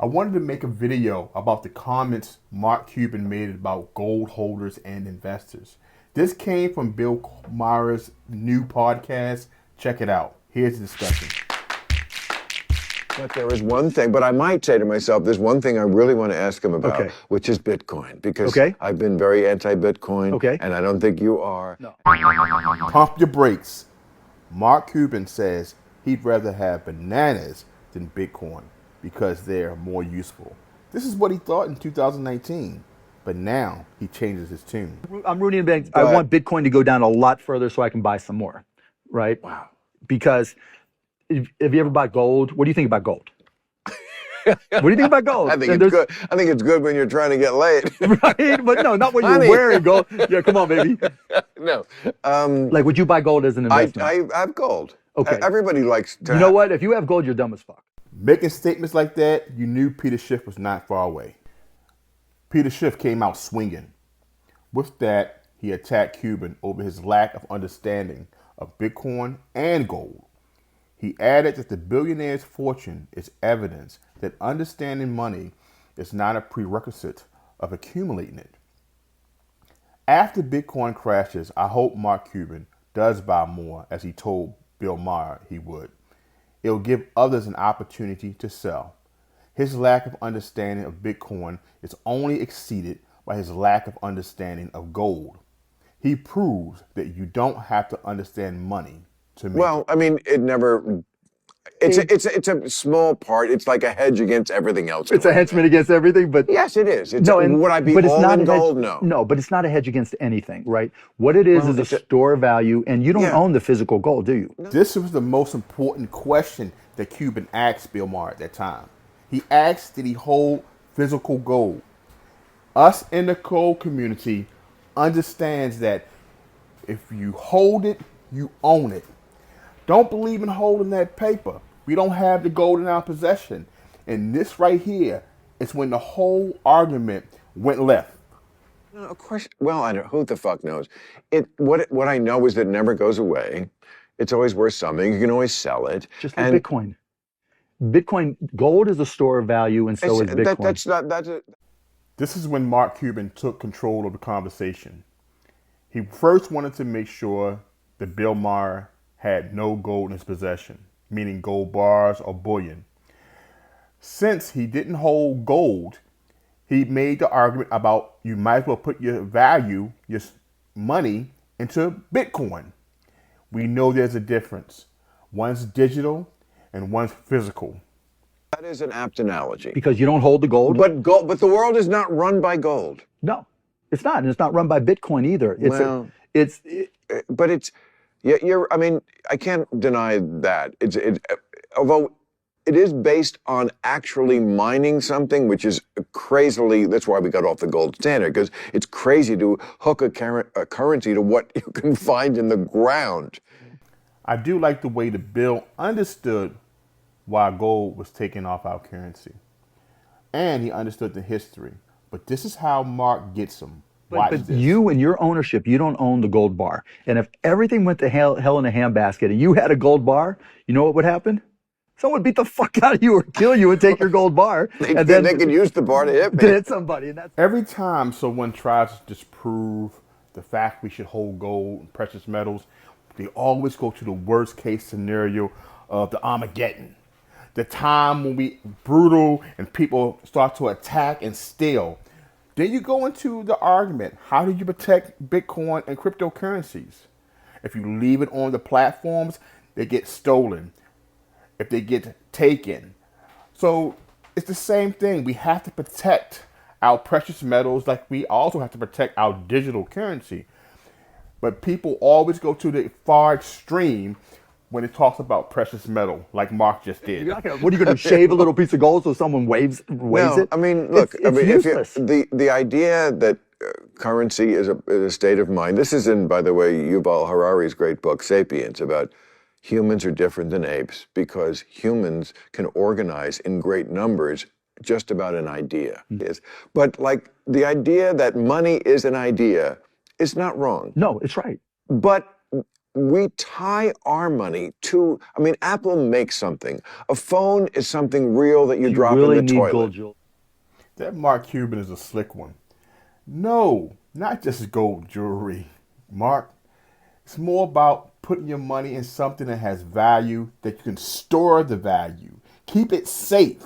I wanted to make a video about the comments Mark Cuban made about gold holders and investors. This came from Bill Maher's new podcast. Check it out. Here's the discussion. But there is one thing, but I might say to myself, there's one thing I really want to ask him about, which is Bitcoin, because I've been very anti-Bitcoin, and I don't think you are. No. Pump your brakes. Mark Cuban says he'd rather have bananas than Bitcoin because they're more useful. This is what he thought in 2019, but now he changes his tune. I'm rooting against. I want Bitcoin to go down a lot further so I can buy some more, right? Wow. Because if you ever bought gold, what do you think about gold? What do you think about gold? I think it's good. I think it's good when you're trying to get laid. Right, but no, not when you're wearing gold. Yeah, come on, baby. No. Like, would you buy gold as an investment? I have gold. Okay. Everybody likes to. You know what? If you have gold, you're dumb as fuck. Making statements like that, you knew Peter Schiff was not far away. Peter Schiff came out swinging. With that, he attacked Cuban over his lack of understanding of Bitcoin and gold. He added that the billionaire's fortune is evidence that understanding money is not a prerequisite of accumulating it. After Bitcoin crashes, I hope Mark Cuban does buy more, as he told Bill Maher he would. It'll give others an opportunity to sell. His lack of understanding of Bitcoin is only exceeded by his lack of understanding of gold. He proves that you don't have to understand money to make Well, I mean, it never. It's a small part. It's like a hedge against everything else. It's a hedgement against everything, but yes, it is. Would I be all in gold? No. No, but it's not a hedge against anything, right? What it is a store of value, and you don't own the physical gold, do you? No. This was the most important question that Cuban asked Bill Maher at that time. He asked, did he hold physical gold? Us in the gold community understands that if you hold it, you own it. Don't believe in holding that paper. We don't have the gold in our possession. And this right here is when the whole argument went left. No, of course. Well, I don't. Who the fuck knows? What I know is that it never goes away. It's always worth something. You can always sell it. Just like Bitcoin. Bitcoin, gold is a store of value, and so is Bitcoin. That's it. This is when Mark Cuban took control of the conversation. He first wanted to make sure that Bill Maher had no gold in his possession, meaning gold bars or bullion. Since he didn't hold gold, he made the argument about you might as well put your value, your money, into Bitcoin. We know there's a difference. One's digital and one's physical. That is an apt analogy. Because you don't hold the gold? But the world is not run by gold. No, it's not. And it's not run by Bitcoin either. I mean, I can't deny that. Although it is based on actually mining something, which is crazily, that's why we got off the gold standard, because it's crazy to hook a currency to what you can find in the ground. I do like the way the bill understood why gold was taken off our currency. And he understood the history. But this is how Mark gets them. But you and your ownership, you don't own the gold bar. And if everything went to hell in a handbasket and you had a gold bar, you know what would happen? Someone would beat the fuck out of you or kill you and take your gold bar. They could use the bar to hit me. To hit somebody. And every time someone tries to disprove the fact we should hold gold and precious metals, they always go to the worst case scenario of the Armageddon. The time when we brutal and people start to attack and steal. Then you go into the argument, how do you protect Bitcoin and cryptocurrencies? If you leave it on the platforms, they get stolen. If they get taken. So it's the same thing. We have to protect our precious metals like we also have to protect our digital currency. But people always go to the far extreme when it talks about precious metal, like Mark just did. What are you going to shave a little piece of gold so someone waves it? I mean, look, it's useless. The idea that currency is a state of mind. This is in, by the way, Yuval Harari's great book, *Sapiens*, about humans are different than apes because humans can organize in great numbers just about an idea. But like the idea that money is an idea is not wrong. No, it's right. But we tie our money to, I mean, Apple makes something. A phone is something real that you You drop in really the need gold toilet. jewelry. That Mark Cuban is a slick one. No, not just gold jewelry, Mark. It's more about putting your money in something that has value, that you can store the value. Keep it safe.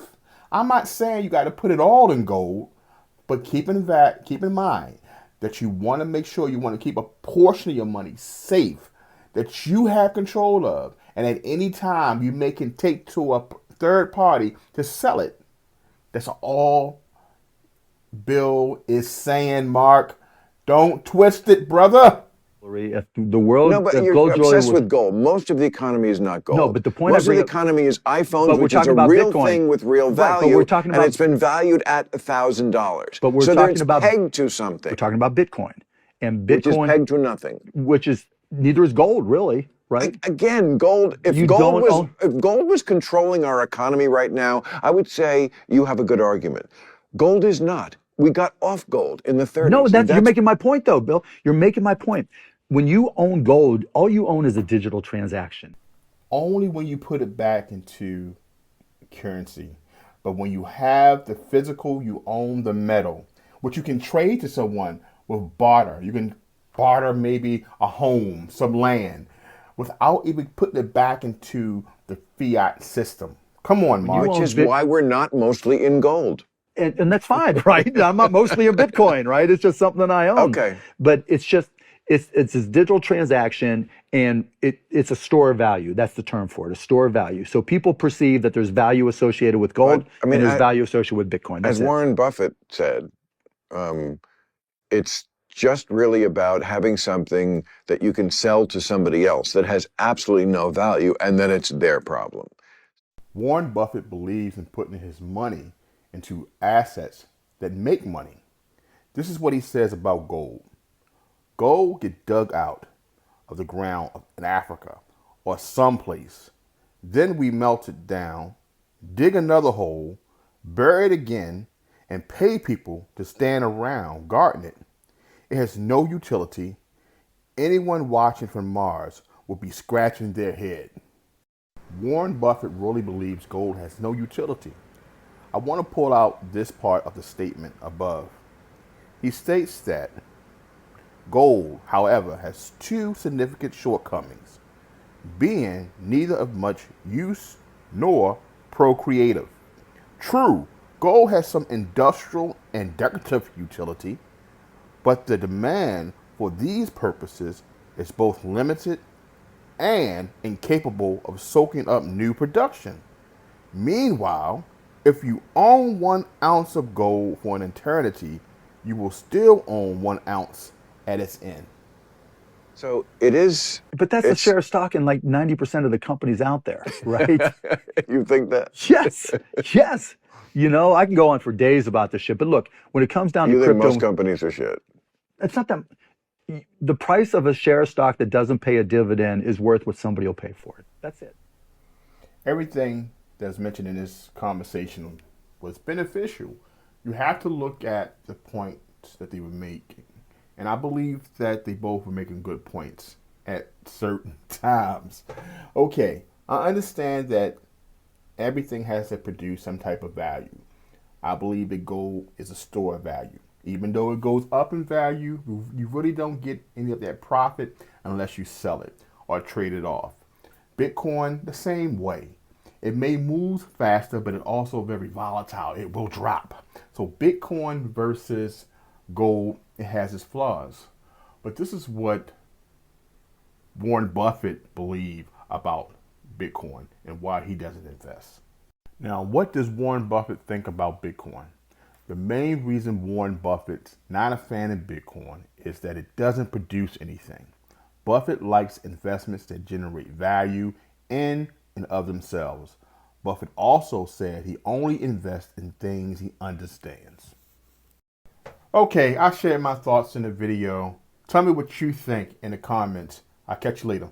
I'm not saying you got to put it all in gold, but keep in mind that you want to make sure you want to keep a portion of your money safe that you have control of, and at any time you can take to a third party to sell it. That's all Bill is saying, Mark. Don't twist it, brother. If the world, No, but if you're gold jewelry obsessed was, with gold. Most of the economy is not no, gold. but the point I Most of bring the up, economy is iPhones, but we're which is talking a about real Bitcoin. thing with real Right, but value, we're talking and about, it's been valued at $1,000. but we're So talking it's about, pegged to we're something, talking about Bitcoin. And which is Bitcoin, pegged to nothing. which is, neither is gold, really, right? Again, gold. You don't own, If gold was controlling our economy right now, I would say you have a good argument. Gold is not. We got off gold in the no, 30s. you're making my point though, Bill. You're making my point. When you own gold, all you own is a digital transaction. Only when you put it back into currency. But when you have the physical, you own the metal, which you can trade to someone with barter. You can barter maybe a home, some land, without even putting it back into the fiat system. Come on, When you Mark. Which own is why we're not mostly in gold. and that's fine, right? I'm not mostly in Bitcoin, right? It's just something I own. Okay. But it's just it's this digital transaction and it's a store of value. That's the term for it, a store of value. So people perceive that there's value associated with gold But I mean, and there's value associated with Bitcoin. That's as it. Warren Buffett said, it's just really about having something that you can sell to somebody else that has absolutely no value, and then it's their problem. Warren Buffett believes in putting his money into assets that make money. This is what he says about gold. Gold get dug out of the ground in Africa or someplace. Then we melt it down, dig another hole, bury it again, and pay people to stand around guarding it. It has no utility. Anyone watching from Mars will be scratching their head. Warren Buffett really believes gold has no utility. I want to pull out this part of the statement above. He states that gold, however, has two significant shortcomings, being neither of much use nor procreative. True, gold has some industrial and decorative utility, but the demand for these purposes is both limited and incapable of soaking up new production. Meanwhile, if you own 1 ounce of gold for an eternity, you will still own 1 ounce at its end. So it is. But that's a It's. share of stock in like 90% of the companies out there, right? You think that? Yes, yes. You know, I can go on for days about this shit. But look, when it comes down You to think crypto, most companies are shit? it's not that the price of a share of stock that doesn't pay a dividend is worth what somebody will pay for it. That's it. Everything that's mentioned in this conversation was beneficial. You have to look at the points that they were making. And I believe that they both were making good points at certain times. Okay, I understand that everything has to produce some type of value. I believe that gold is a store of value. Even though it goes up in value, you really don't get any of that profit unless you sell it or trade it off. Bitcoin, the same way. It may move faster, but it's also very volatile. It will drop. So Bitcoin versus gold, it has its flaws. But this is what Warren Buffett believes about Bitcoin and why he doesn't invest. Now, what does Warren Buffett think about Bitcoin? The main reason Warren Buffett's not a fan of Bitcoin is that it doesn't produce anything. Buffett likes investments that generate value in and of themselves. Buffett also said he only invests in things he understands. Okay, I shared my thoughts in the video. Tell me what you think in the comments. I'll catch you later.